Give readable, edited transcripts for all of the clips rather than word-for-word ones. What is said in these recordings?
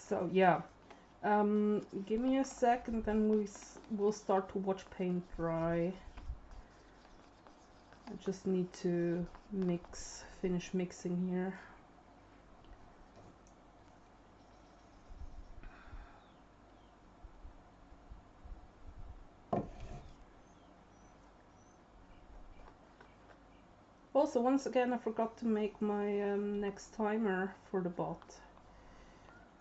So yeah, give me a sec and then we'll start to watch paint dry. I just need to finish mixing here. Also, once again, I forgot to make my next timer for the bot.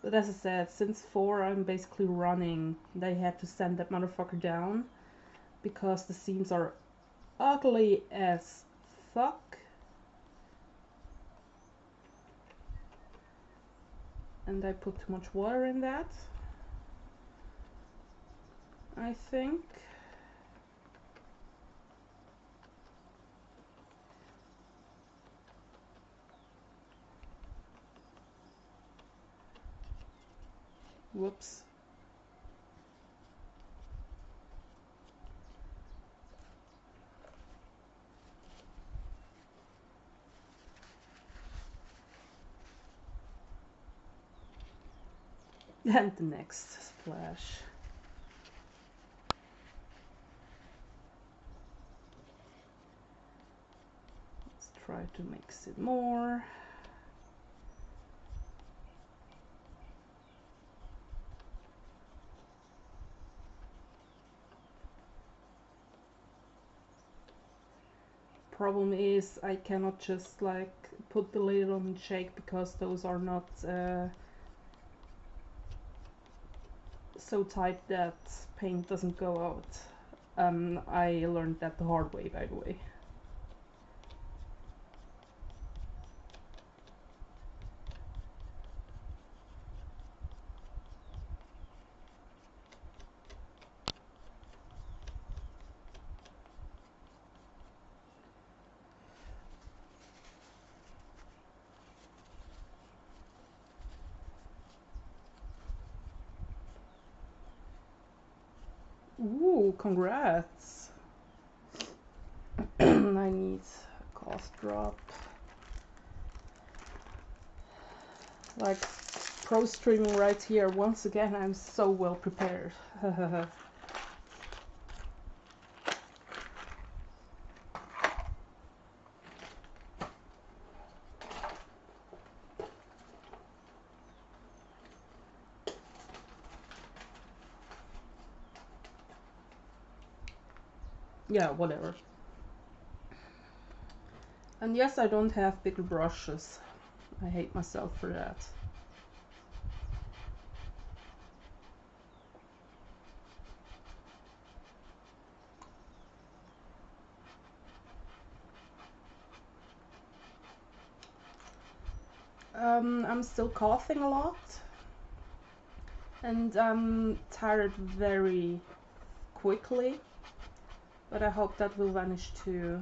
But as I said, since 4 I'm basically running. They had to send that motherfucker down because the seams are ugly as fuck. And I put too much water in that, I think. Whoops. And the next splash. Let's try to mix it more. Problem is I cannot just like put the lid on and shake because those are not so tight that paint doesn't go out. I learned that the hard way, by the way. Ooh, congrats! I need a cost drop. Like pro streaming right here. Once again, I'm so well prepared. Yeah, whatever. And yes, I don't have bigger brushes. I hate myself for that. I'm still coughing a lot. And I'm tired very quickly. But I hope that will vanish too.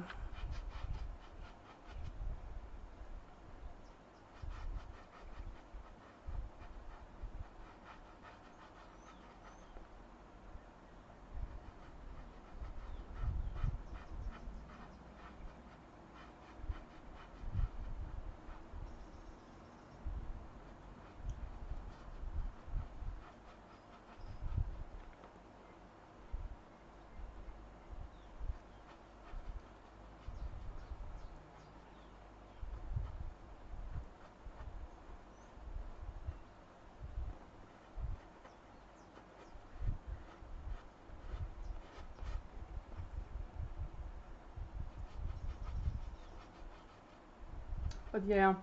But yeah,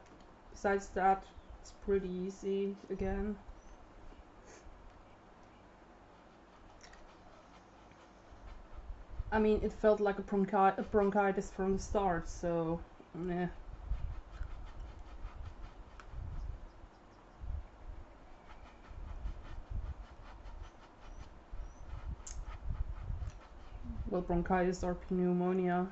besides that, it's pretty easy again. I mean, it felt like a bronchitis from the start, so meh. Well, bronchitis or pneumonia.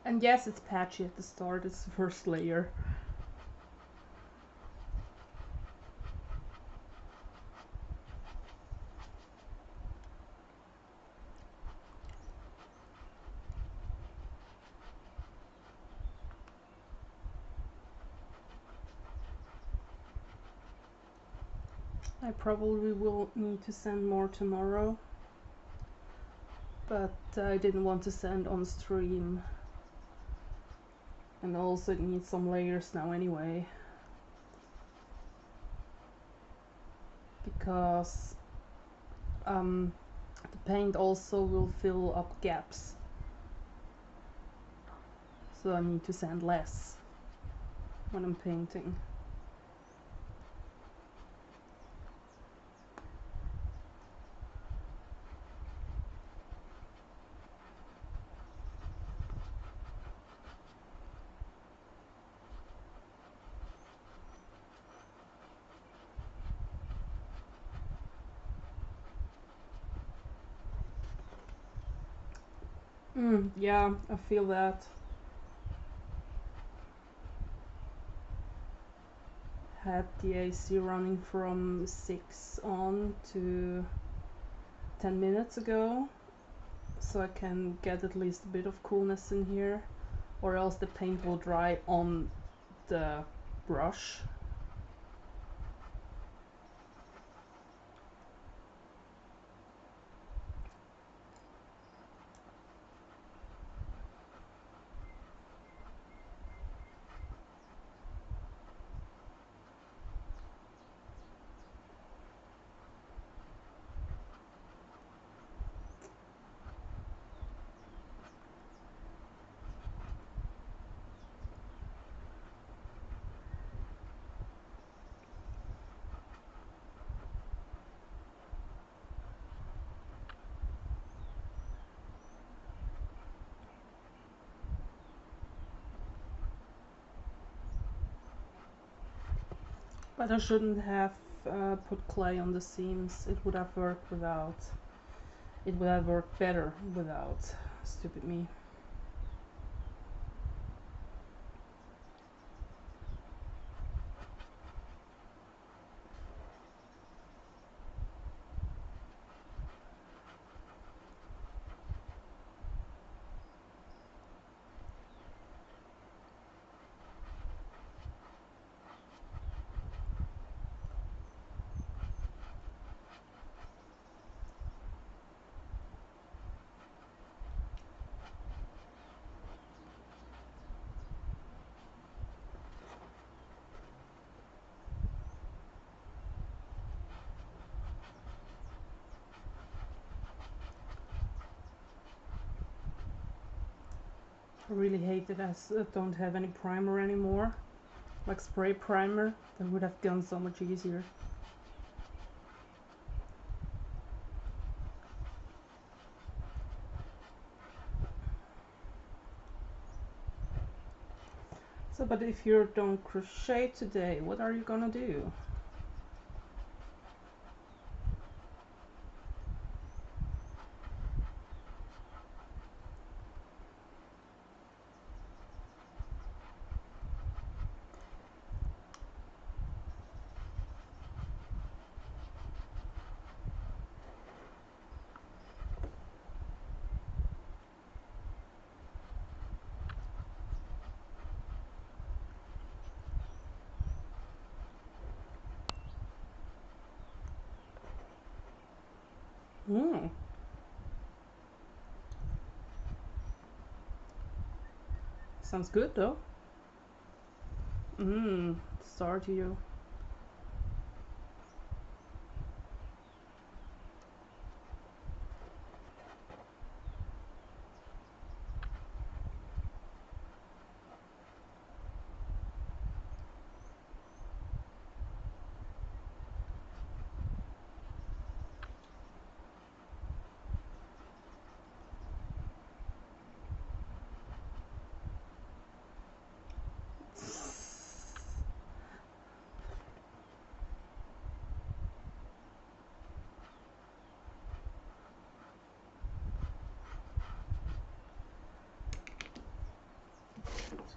And yes, it's patchy at the start, it's the first layer. I probably will need to sand more tomorrow, but I didn't want to sand on stream, and also it needs some layers now anyway, because the paint also will fill up gaps, so I need to sand less when I'm painting. Yeah, I feel that. Had the AC running from 6 on to 10 minutes ago, so I can get at least a bit of coolness in here, or else the paint will dry on the brush. But I shouldn't have put clay on the seams. It would have worked without. It would have worked better without. Stupid me. I really hate that I don't have any primer anymore. Like spray primer, that would have gone so much easier. So, but if you don't crochet today, what are you gonna do? Hmm. Sounds good though. Star to you.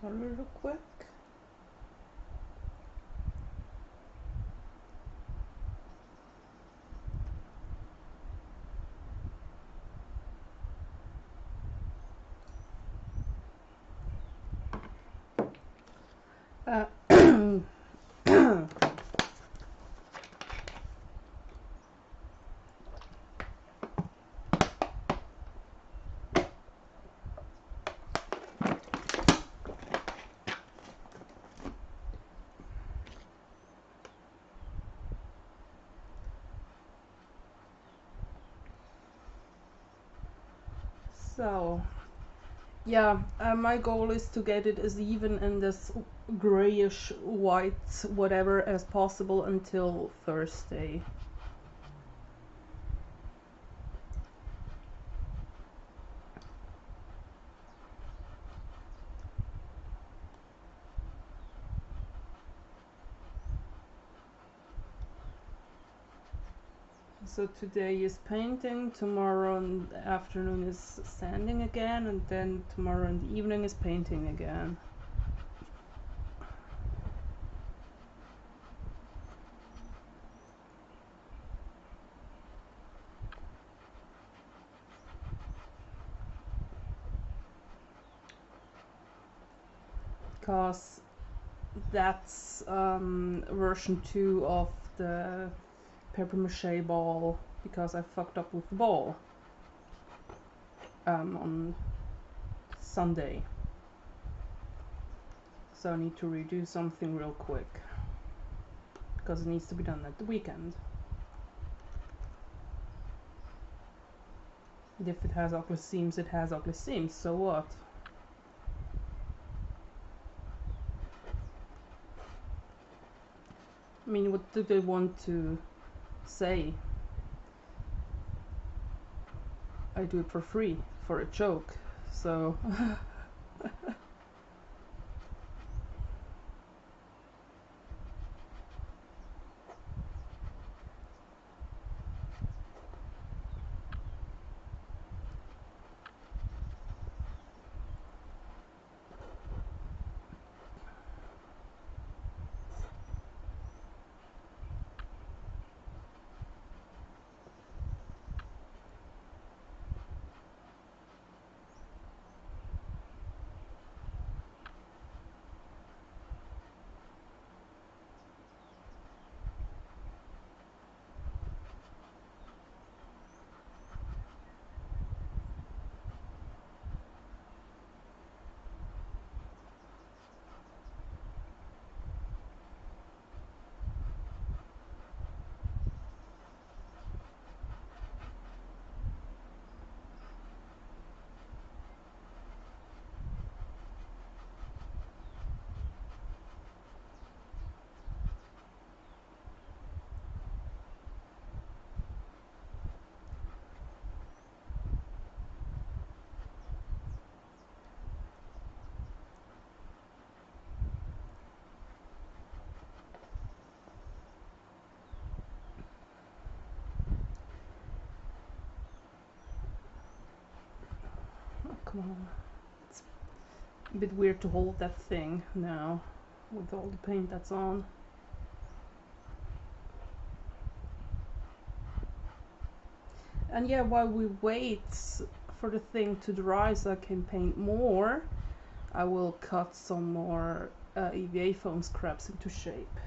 So a little quick. So yeah, my goal is to get it as even in this grayish white whatever as possible until Thursday. So today is painting, tomorrow in the afternoon is sanding again, and then tomorrow in the evening is painting again. Because that's version 2 of the paper mache ball, because I fucked up with the ball on Sunday. So I need to redo something real quick, because it needs to be done at the weekend. And if it has ugly seams, it has ugly seams, so what? I mean, what do they want to say? I do it for free, for a joke, so... Oh, come on. It's a bit weird to hold that thing now, with all the paint that's on. And yeah, while we wait for the thing to dry so I can paint more, I will cut some more EVA foam scraps into shape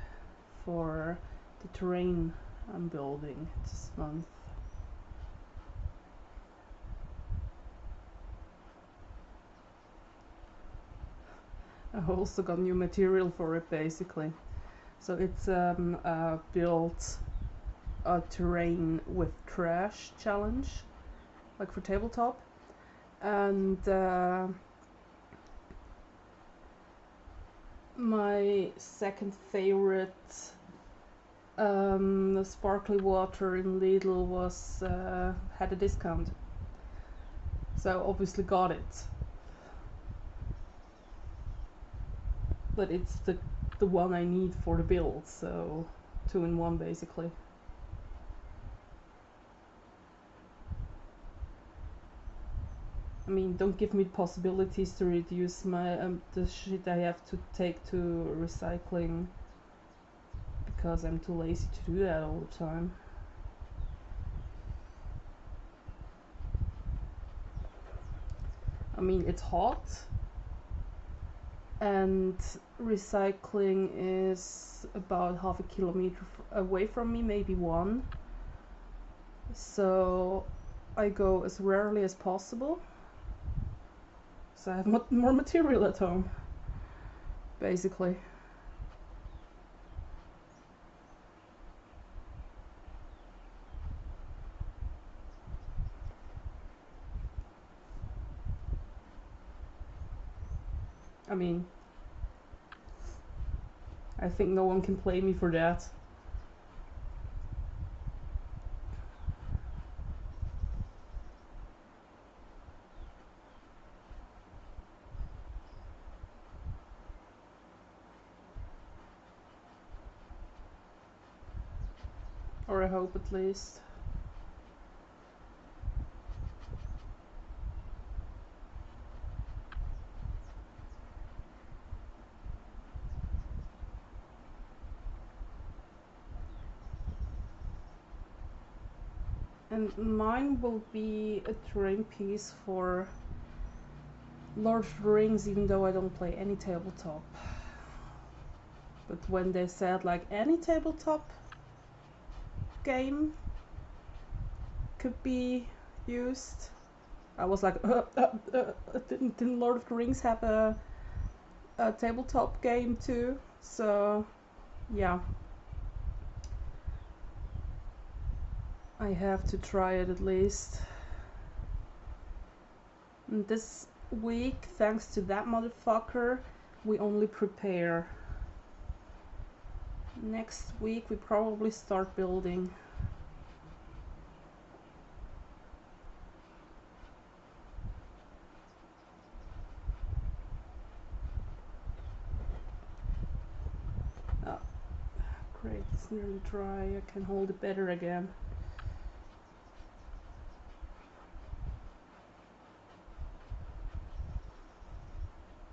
for the terrain I'm building this month. I also got new material for it basically. So it's built a terrain with trash challenge, like for tabletop, and my second favorite the sparkly water in Lidl was had a discount, so obviously got it, but it's the one I need for the build, so 2 in 1 basically. I mean, don't give me possibilities to reduce my the shit I have to take to recycling, because I'm too lazy to do that all the time. I mean, it's hot, and recycling is about half a kilometer away from me, maybe 1. So I go as rarely as possible, so I have more material at home, basically. I mean, I think no one can blame me for that. Or I hope at least. And mine will be a terrain piece for Lord of the Rings, even though I don't play any tabletop. But when they said like any tabletop game could be used, I was like, didn't Lord of the Rings have a tabletop game too? So yeah, I have to try it at least. And this week, thanks to that motherfucker, we only prepare. Next week we probably start building. Oh, great, it's nearly dry. I can hold it better again.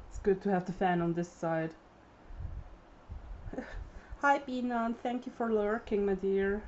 It's good to have the fan on this side. Hi Binan, thank you for lurking, my dear.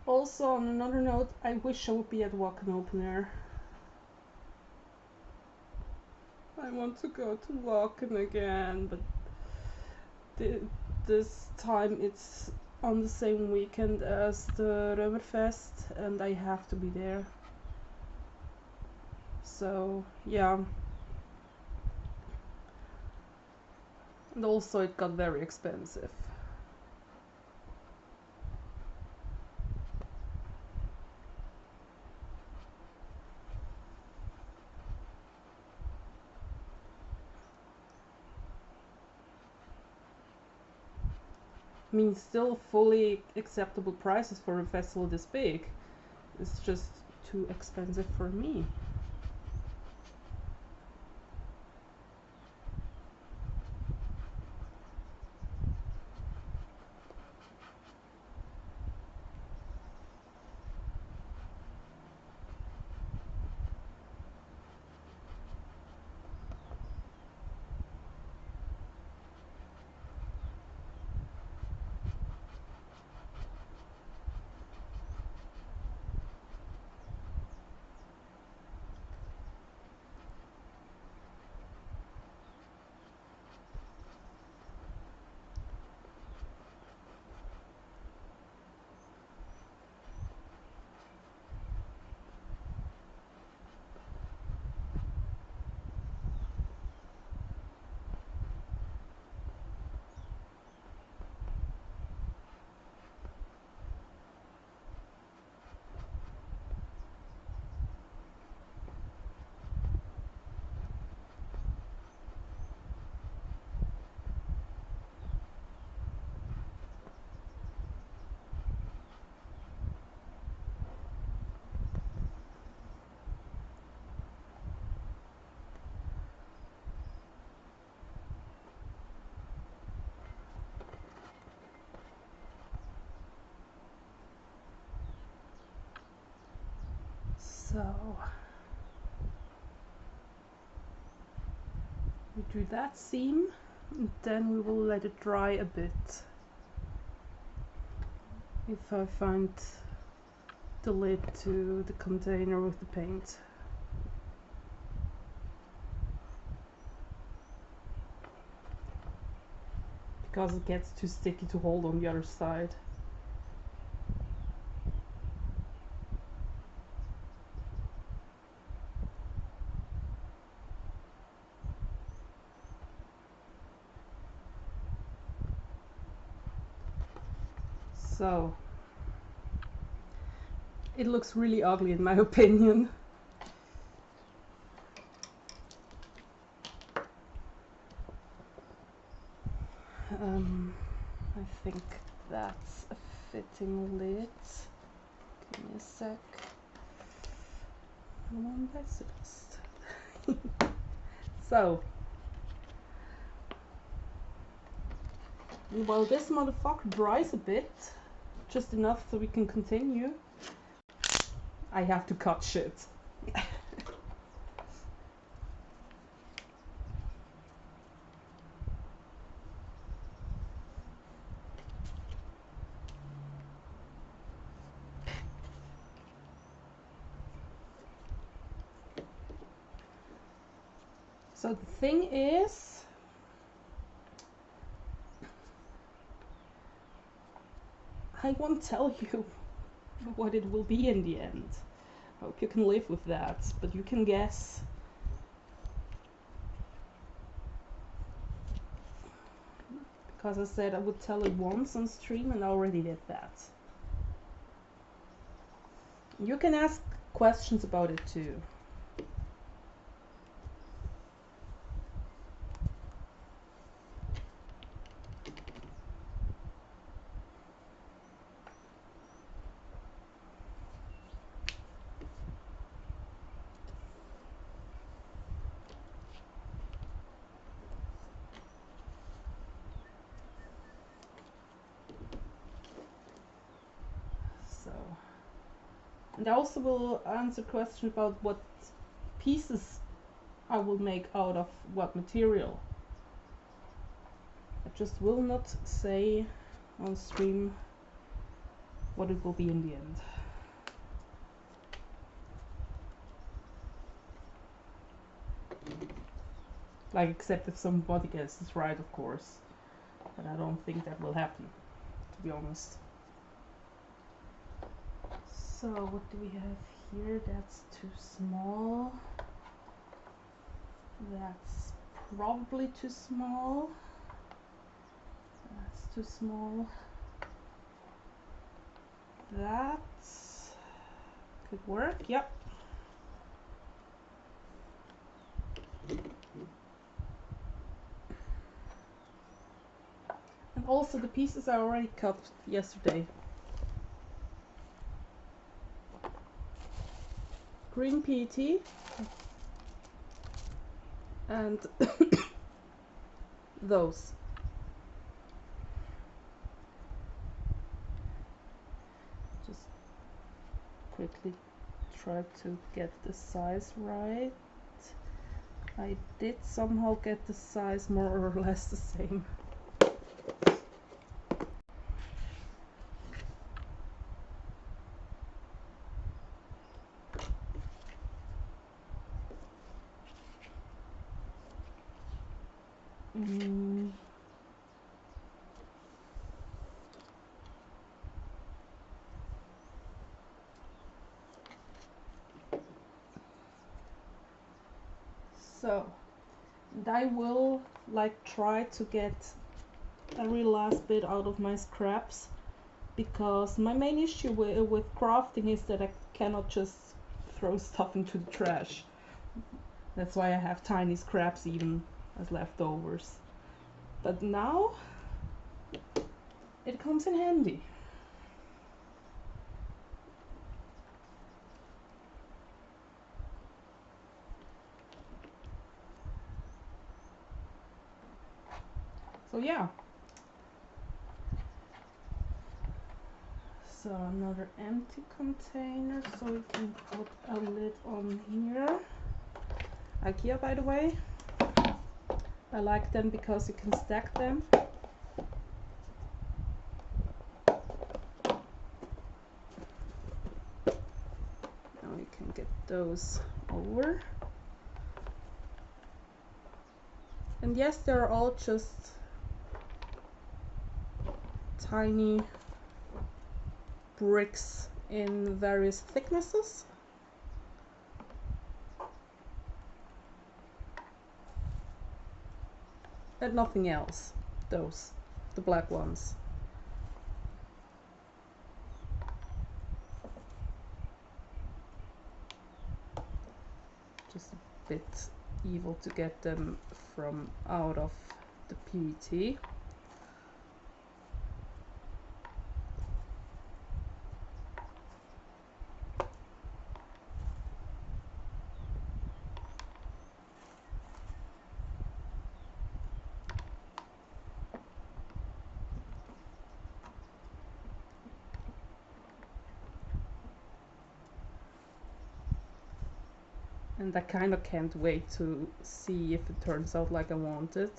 Also, on another note, I wish I would be at Wacken Open Air. I want to go to Wacken again, but this time it's on the same weekend as the Römerfest and I have to be there. So yeah. And also it got very expensive. I mean, still fully acceptable prices for a festival this big. It's just too expensive for me. So we do that seam and then we will let it dry a bit. if I find the lid to the container with the paint. Because it gets too sticky to hold on the other side. So it looks really ugly in my opinion. I think that's a fitting lid. Give me a sec. One bicyclist. So, while this motherfucker dries a bit, just enough so we can continue, I have to cut shit. So the thing is, I won't tell you what it will be in the end. I hope you can live with that, but you can guess. Because I said I would tell it once on stream and I already did that. You can ask questions about it too. And I also will answer questions about what pieces I will make out of what material. I just will not say on stream what it will be in the end. Like, except if somebody guesses right, of course. But I don't think that will happen, to be honest. So what do we have here? That's too small. That's probably too small. That's too small. That could work, yep. And also the pieces I already cut yesterday. Green PET and those. Just quickly try to get the size right. I did somehow get the size more or less the same. So, and I will try to get every last bit out of my scraps, because my main issue with crafting is that I cannot just throw stuff into the trash. That's why I have tiny scraps even as leftovers. But now it comes in handy. So yeah. So another empty container, so we can put a lid on here. IKEA, by the way. I like them because you can stack them. those over. And yes, they're all just tiny bricks in various thicknesses. And nothing else, those, the black ones. Just a bit evil to get them from out of the PET. And I kind of can't wait to see if it turns out like I want it.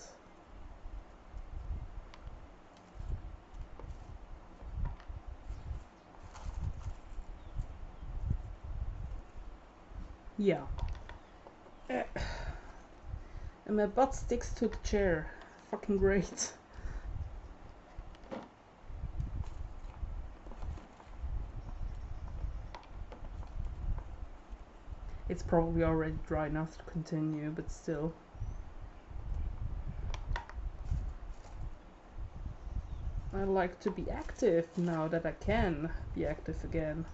Yeah. And my butt sticks to the chair. Fucking great. It's probably already dry enough to continue, but still. I like to be active now that I can be active again.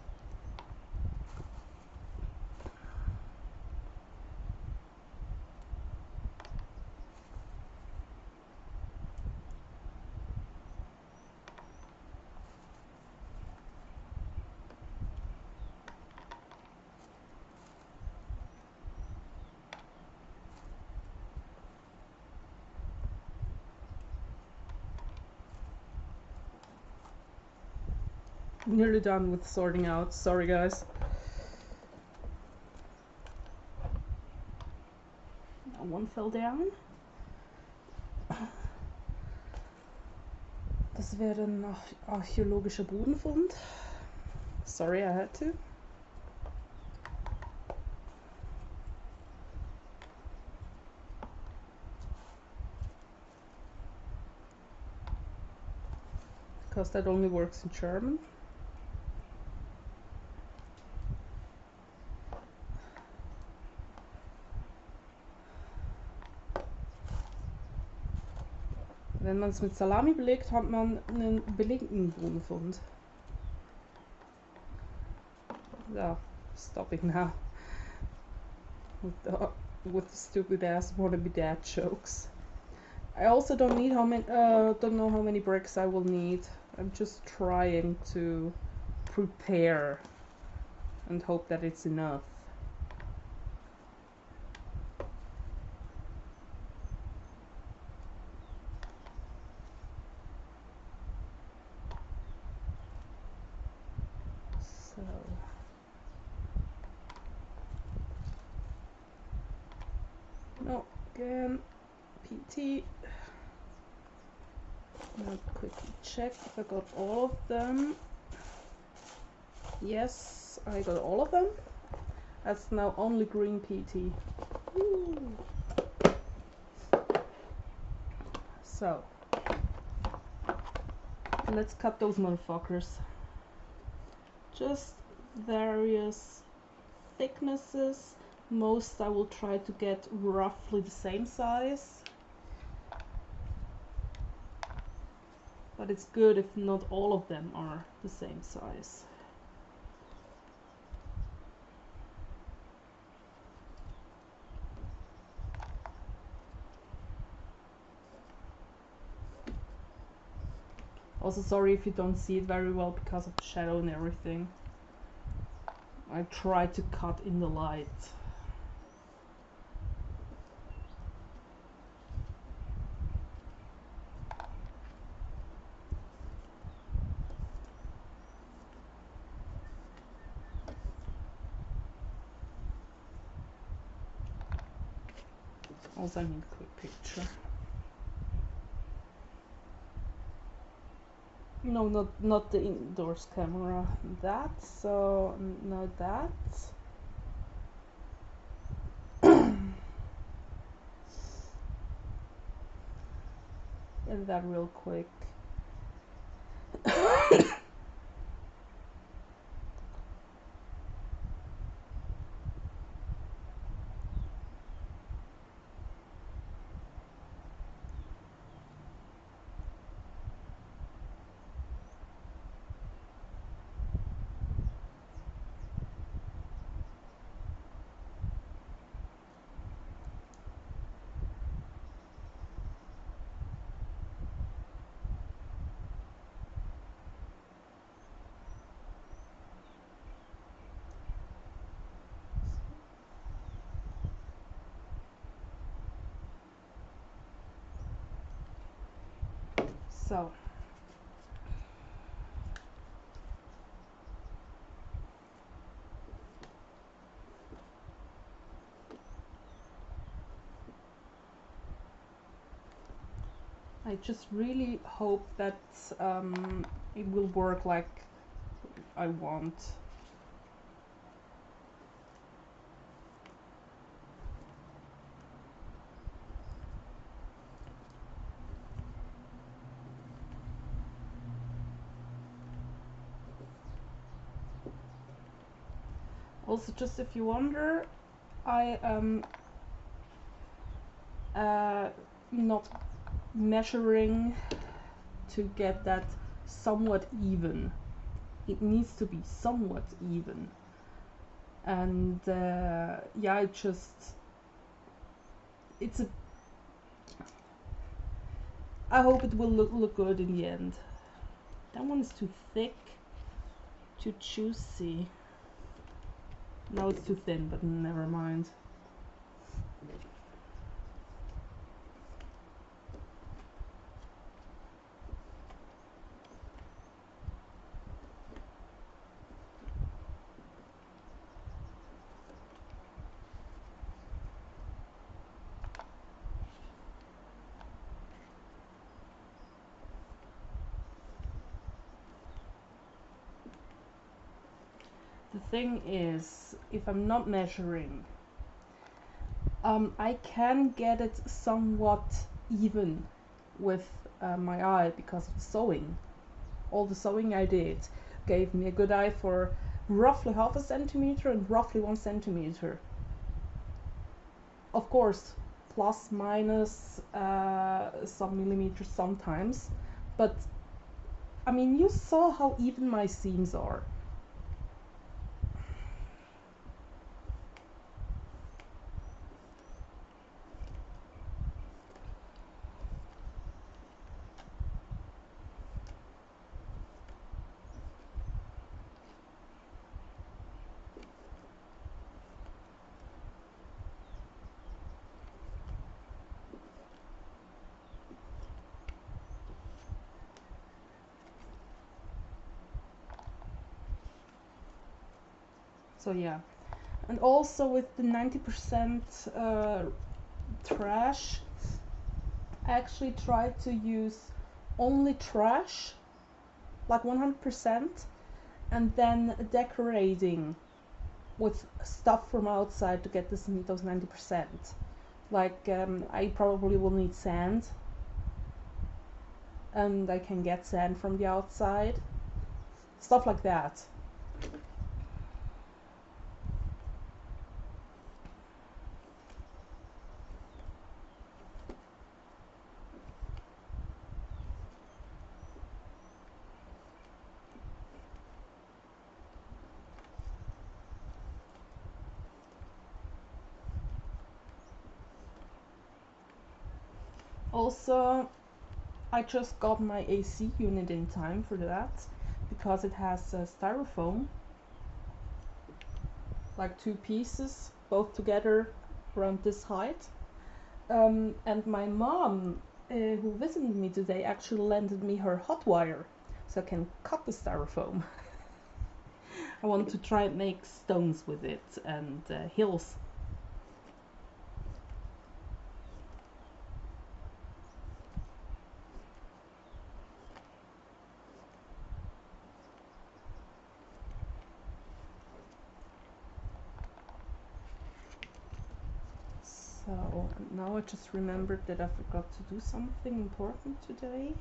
Nearly done with sorting out. Sorry guys. Now one fell down. Das wäre ein archäologischer Bodenfund. Sorry, I had to. Because that only works in German. Wenn man es mit Salami belegt, hat man einen belegten Bodenfund. So, stopping now. With the stupid ass wanna be dad jokes. I also don't need don't know how many bricks I will need. I'm just trying to prepare and hope that it's enough. So no, again, PT. Now quickly check if I got all of them. Yes, I got all of them. That's now only green PT. Woo. So let's cut those motherfuckers. Just various thicknesses. Most I will try to get roughly the same size. But it's good if not all of them are the same size. Also sorry if you don't see it very well because of the shadow and everything. I try to cut in the light. Also I need a quick picture. No, not the indoors camera. That, so no that. Get that real quick. So I just really hope that it will work like I want. Also, just if you wonder, I am not measuring to get that somewhat even. It needs to be somewhat even. And yeah, it's a, I hope it will look good in the end. That one is too thick, too juicy. Now it's too thin, but never mind. The thing is, if I'm not measuring, I can get it somewhat even with my eye because of the sewing. All the sewing I did gave me a good eye for roughly half a centimeter and roughly 1 centimeter. Of course, plus minus some millimeters sometimes, but I mean, you saw how even my seams are. So yeah, and also with the 90% trash, I actually tried to use only trash, like 100%, and then decorating with stuff from outside to get those 90%. Like I probably will need sand, and I can get sand from the outside, stuff like that. Also, I just got my AC unit in time for that because it has styrofoam, like 2 pieces, both together around this height. And my mom, who visited me today, actually lended me her hot wire so I can cut the styrofoam. I want to try and make stones with it and hills. So now I just remembered that I forgot to do something important today.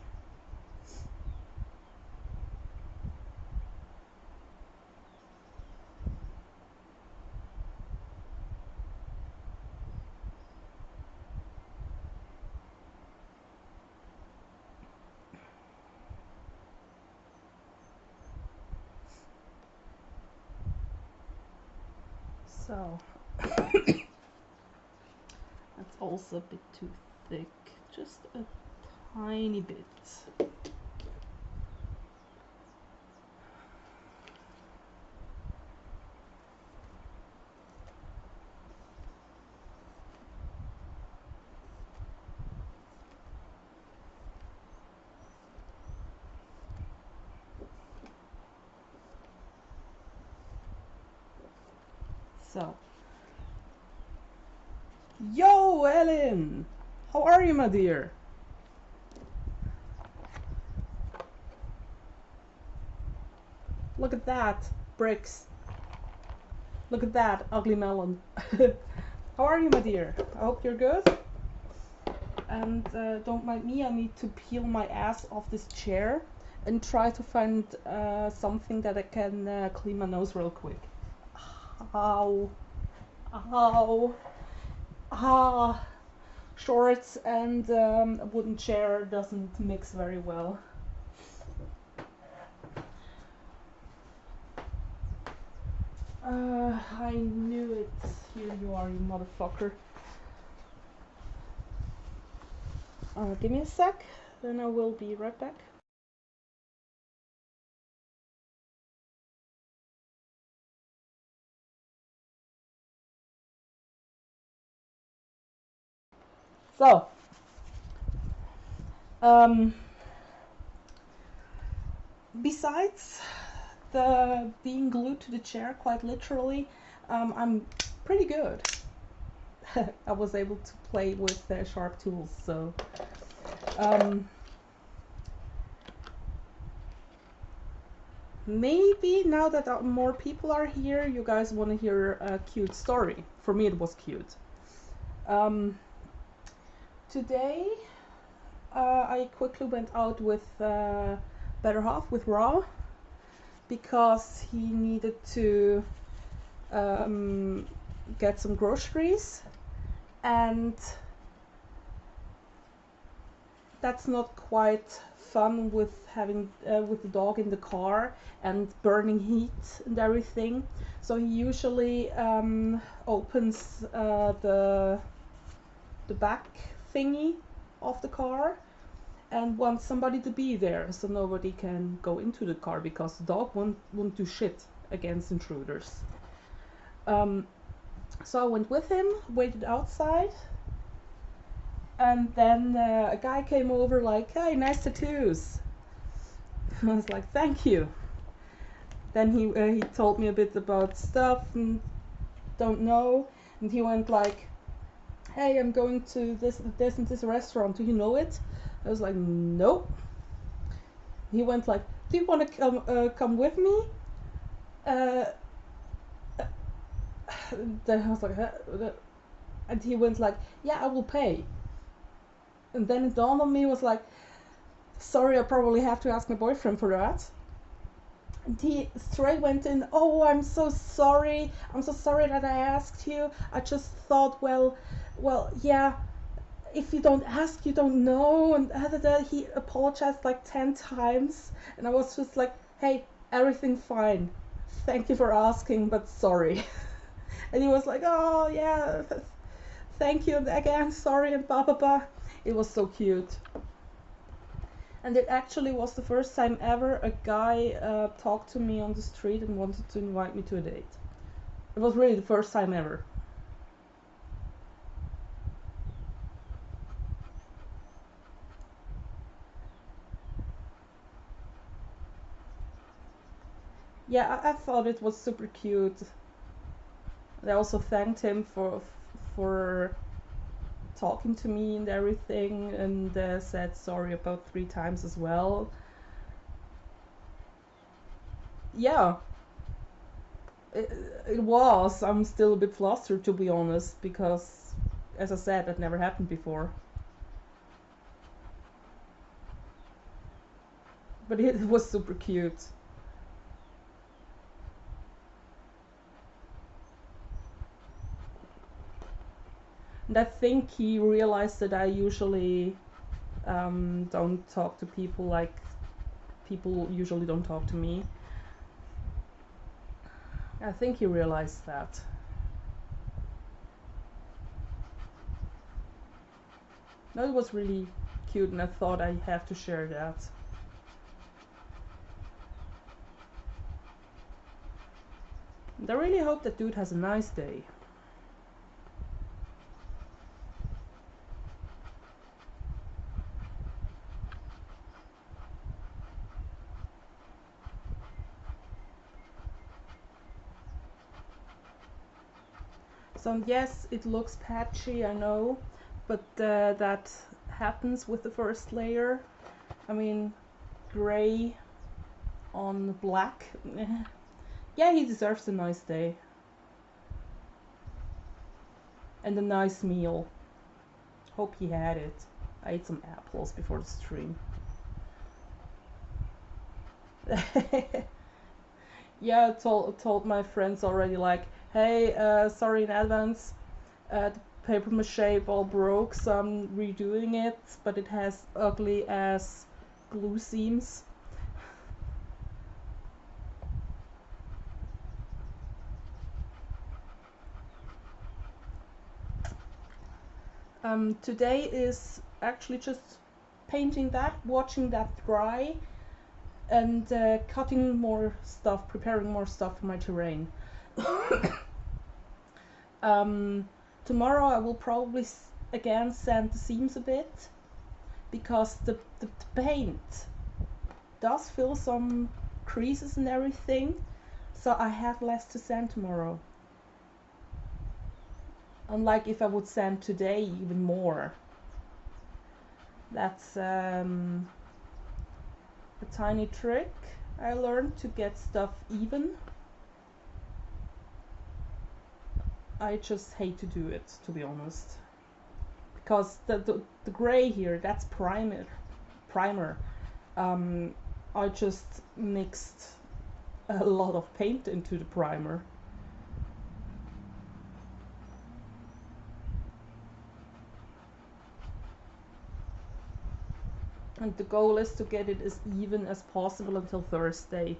So that's also a bit too thick, just a tiny bit. So, yo, Ellen! How are you, my dear? Look at that, bricks. Look at that, ugly melon. How are you, my dear? I hope you're good. And don't mind me, I need to peel my ass off this chair and try to find something that I can clean my nose real quick. Ow. Ow. Ah. Shorts and a wooden chair doesn't mix very well. I knew it. Here you are, you motherfucker. Give me a sec, then I will be right back. So, besides the being glued to the chair, quite literally, I'm pretty good. I was able to play with sharp tools, so maybe now that more people are here, you guys want to hear a cute story. For me, it was cute. Today, I quickly went out with Better Half, with Raw, because he needed to get some groceries, and that's not quite fun with having with the dog in the car and burning heat and everything. So he usually opens the back thingy of the car and wants somebody to be there, so nobody can go into the car because the dog won't do shit against intruders. So I went with him, waited outside, and then a guy came over like, "Hey, nice tattoos." I was like, "Thank you." Then he told me a bit about stuff and don't know, and he went like, "Hey, I'm going to this and this restaurant. Do you know it?" I was like, "Nope." He went like, "Do you want to come with me?" Then I was like, and he went like, "Yeah, I will pay." And then it dawned on me, was like, "Sorry, I probably have to ask my boyfriend for that." And he straight went in, "Oh, I'm so sorry. I'm so sorry that I asked you. I just thought, well, yeah, if you don't ask, you don't know." And he apologized like 10 times. And I was just like, "Hey, everything fine. Thank you for asking, but sorry." And he was like, "Oh, yeah, thank you again, sorry," and blah, blah, blah. It was so cute. And it actually was the first time ever a guy talked to me on the street and wanted to invite me to a date. It was really the first time ever. Yeah, I thought it was super cute. I also thanked him for talking to me and everything, and said sorry about 3 times as well. Yeah, it was. I'm still a bit flustered, to be honest, because as I said, that never happened before. But it was super cute. And I think he realized that I usually don't talk to people like people usually don't talk to me. I think he realized that. That was really cute, and I thought I have to share that. And I really hope that dude has a nice day. So yes, it looks patchy, I know, but that happens with the first layer. I mean, gray on black. Yeah, he deserves a nice day. And a nice meal. Hope he had it. I ate some apples before the stream. Yeah, told my friends already, like, hey, sorry in advance, the paper mache all broke, so I'm redoing it, but it has ugly ass glue seams. Today is actually just painting that, watching that dry, and cutting more stuff, preparing more stuff for my terrain. Tomorrow I will probably again sand the seams a bit, because the paint does fill some creases and everything, so I have less to sand tomorrow. Unlike if I would sand today even more. That's a tiny trick I learned to get stuff even. I just hate to do it, to be honest. Because the gray here, that's primer. I just mixed a lot of paint into the primer. And the goal is to get it as even as possible until Thursday.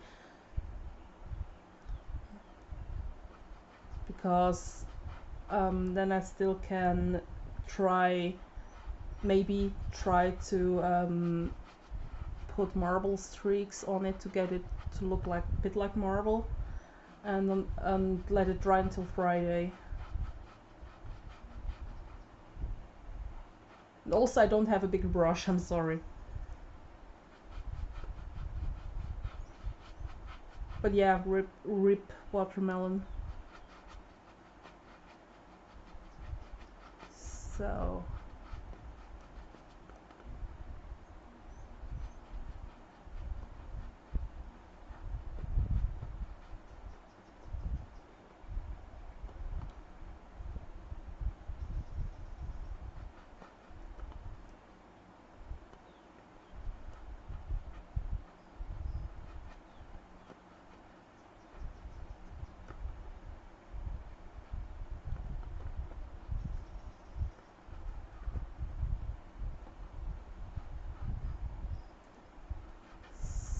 Because then I still can maybe try to put marble streaks on it to get it to look like a bit like marble, and let it dry until Friday. And also, I don't have a bigger brush, I'm sorry. But yeah, rip watermelon.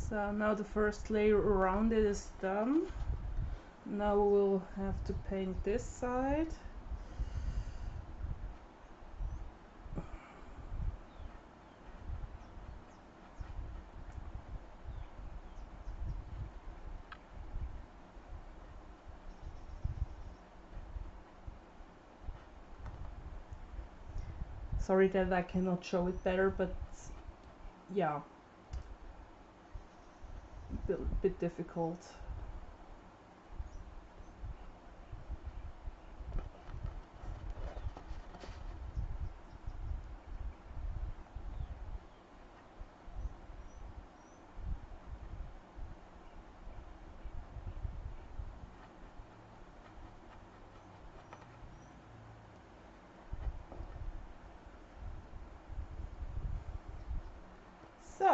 So now the first layer around it is done. Now we'll have to paint this side. Sorry that I cannot show it better, but yeah, a bit difficult.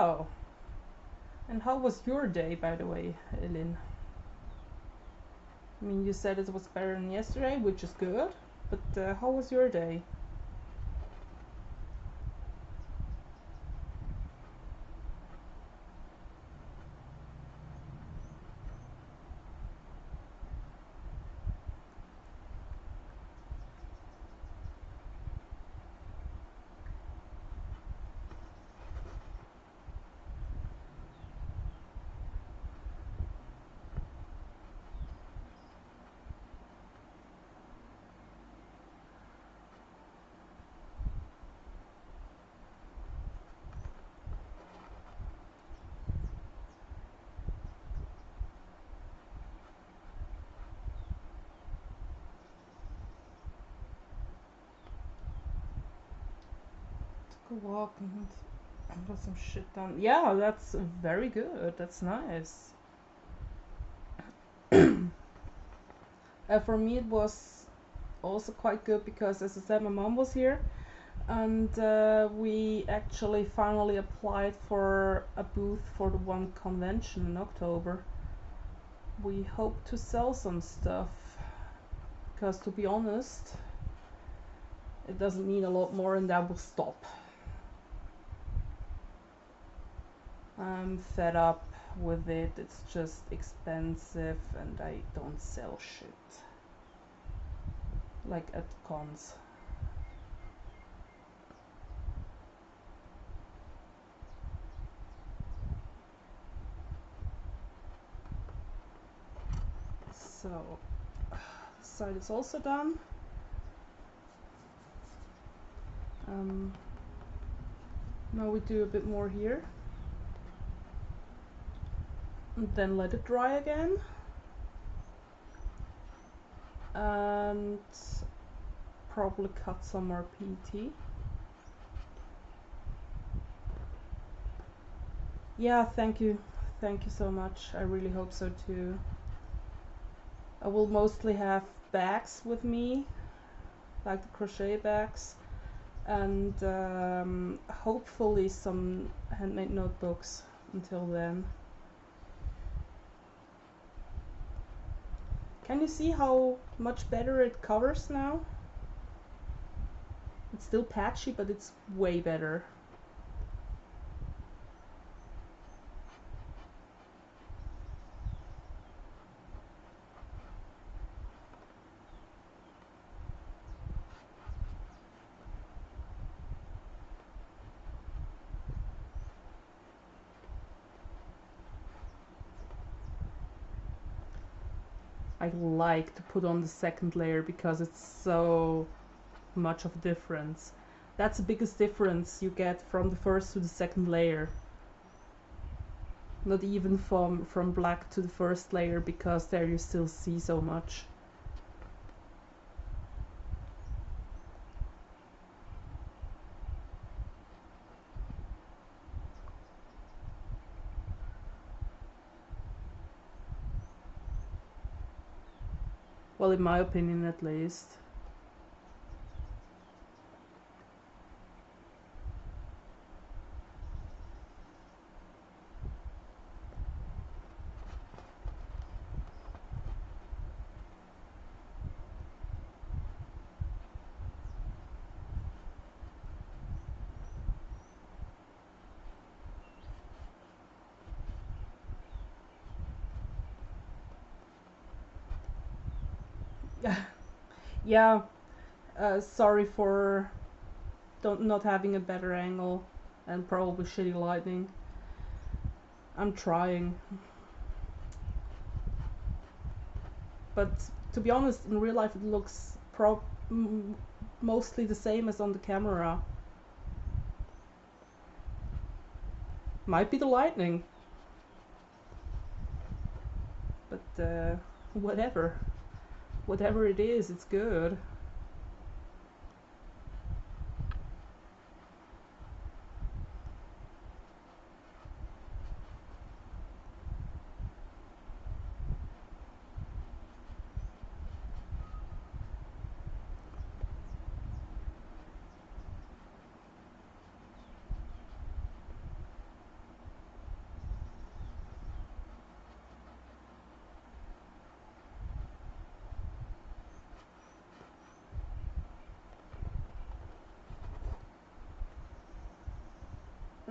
So, and how was your day, by the way, Elin? I mean, you said it was better than yesterday, which is good, but how was your day? Took a walk and got some shit done. Yeah, that's very good. That's nice. For me, it was also quite good because, as I said, my mom was here, and we actually finally applied for a booth for the one convention in October. We hope to sell some stuff because, to be honest, it doesn't need a lot more and that will stop. I'm fed up with it. It's just expensive and I don't sell shit like at cons. So this side is also done. Now we do a bit more here and then let it dry again, and probably cut some more PT. Yeah, thank you so much. I really hope so too. I will mostly have bags with me, like the crochet bags, and hopefully some handmade notebooks until then. Can you see how much better it covers now? It's still patchy, but it's way better. I like to put on the second layer because it's so much of a difference. That's the biggest difference you get from the first to the second layer. Not even from black to the first layer, because there you still see so much. Well, in my opinion at least. Yeah, sorry for not having a better angle and probably shitty lighting. I'm trying. But to be honest, in real life it looks mostly the same as on the camera. Might be the lighting. But whatever. Whatever it is, it's good.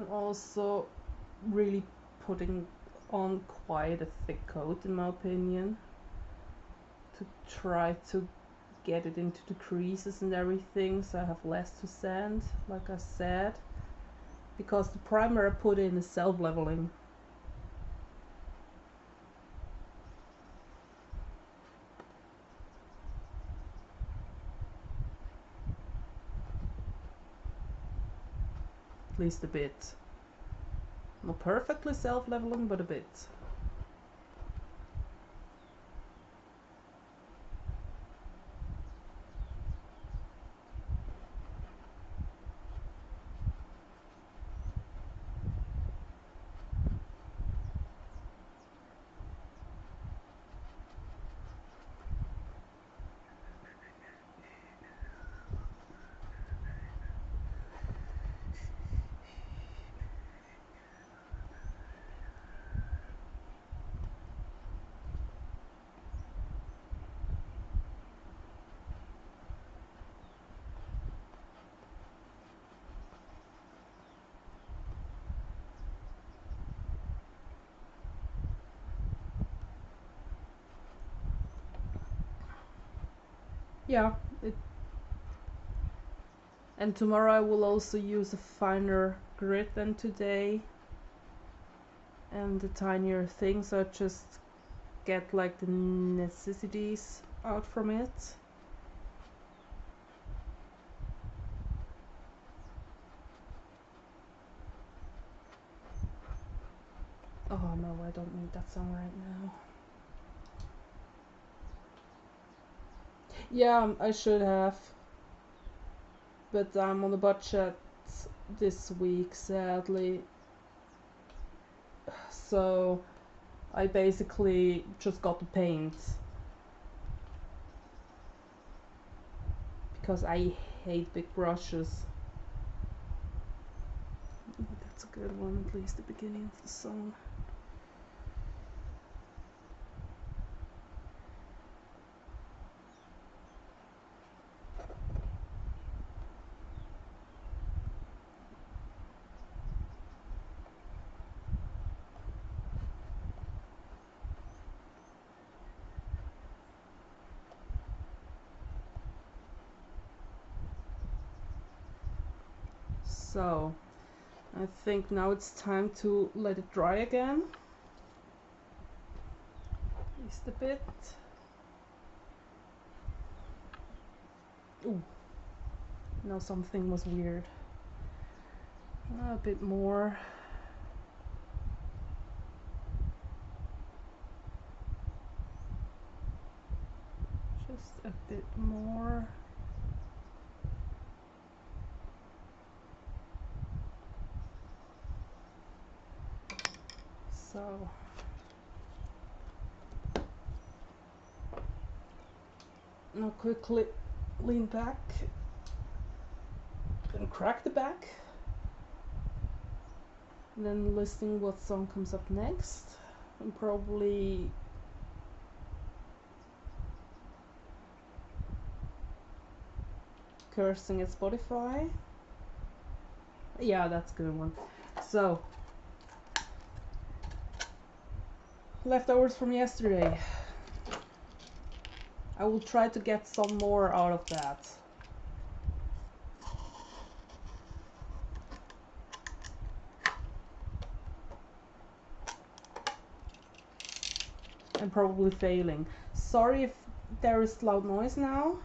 And also really putting on quite a thick coat in my opinion, to try to get it into the creases and everything, so I have less to sand, like I said, because the primer I put in is self-leveling. At least a bit. Not perfectly self-leveling, but a bit. Yeah, and tomorrow I will also use a finer grit than today, and the tinier things, so I just get like the necessities out from it. Oh no, I don't need that song right now. Yeah, I should have, but I'm on a budget this week, sadly. So I basically just got the paint, because I hate big brushes. That's a good one, at least the beginning of the song. So I think now it's time to let it dry again, at least a bit. Ooh, no, something was weird. A bit more. Just a bit more. So now quickly lean back and crack the back, and then listing what song comes up next, and probably cursing at Spotify. Yeah, that's a good one. So leftovers from yesterday. I will try to get some more out of that. I'm probably failing. Sorry if there is loud noise now.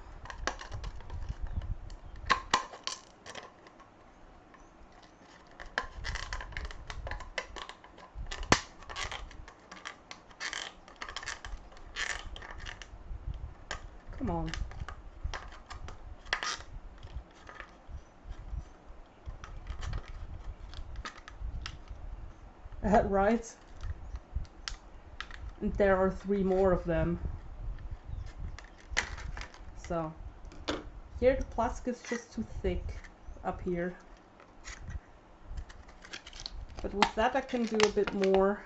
Come on. Right? And there are 3 more of them. So here the plastic is just too thick up here. But with that I can do a bit more.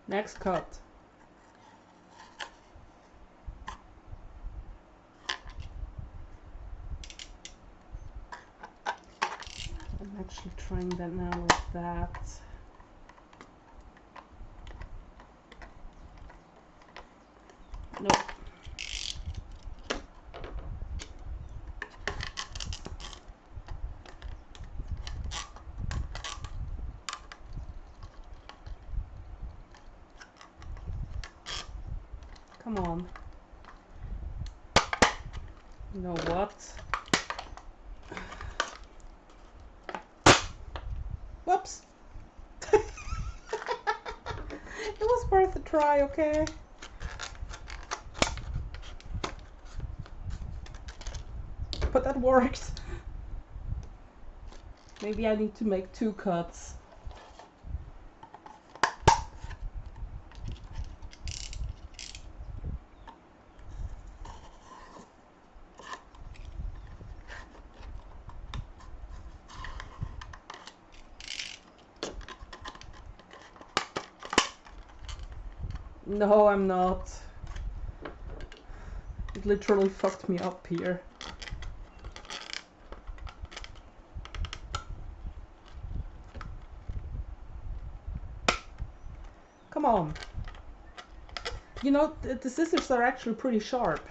Next cut. applying that now like that. Nope. Come on. You know what? Whoops! It was worth a try, okay? But that worked. Maybe I need to make 2 cuts. No, I'm not. It literally fucked me up here. Come on. You know, the scissors are actually pretty sharp.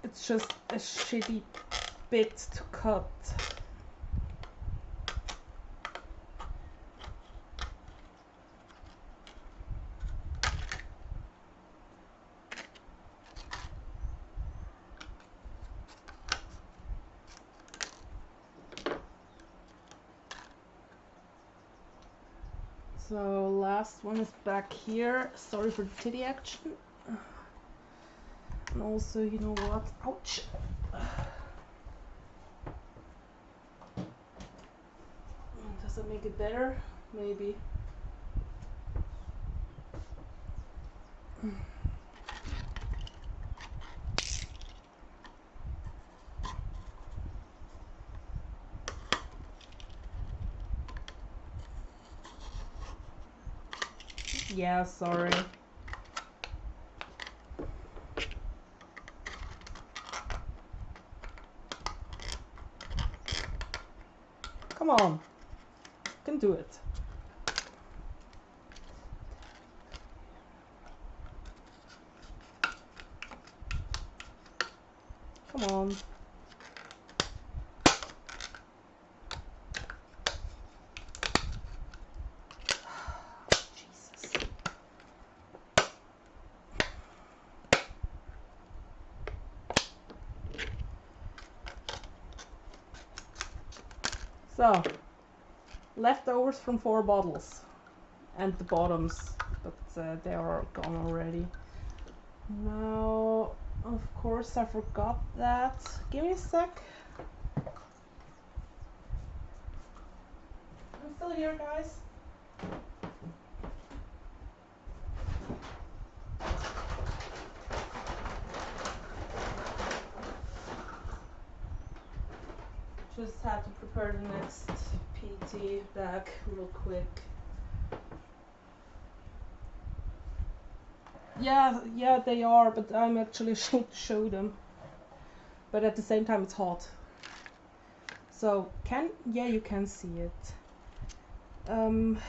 It's just a shitty bit to cut. So last one is back here. Sorry for the titty action. And also, you know what? Ouch. Does that make it better? Maybe. Yeah, sorry. Come on. You can do it. Come on. Jesus. So, leftovers from 4 bottles. And the bottoms, but they are gone already. Now, of course, I forgot that. Give me a sec. I'm still here, guys. Just had to prepare the next PT bag real quick. Yeah, they are, but I'm actually ashamed to show them. But at the same time, it's hot. So, you can see it. I'm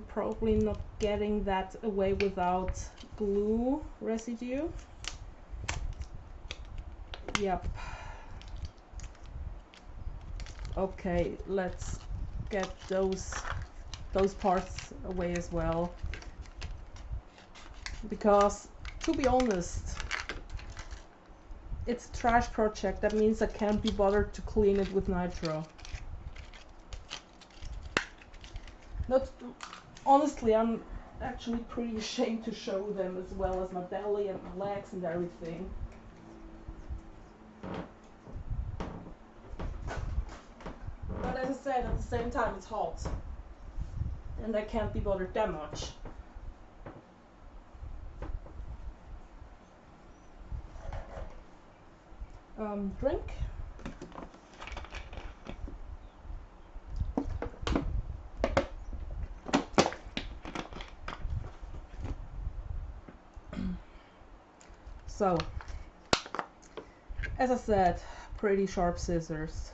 probably not getting that away without glue residue. Yep. Okay, let's get those parts away as well. Because, to be honest, it's a trash project. That means I can't be bothered to clean it with nitro. Honestly, I'm actually pretty ashamed to show them, as well as my belly and my legs and everything. But as I said, at the same time it's hot. And I can't be bothered that much. Drink. So, as I said, pretty sharp scissors.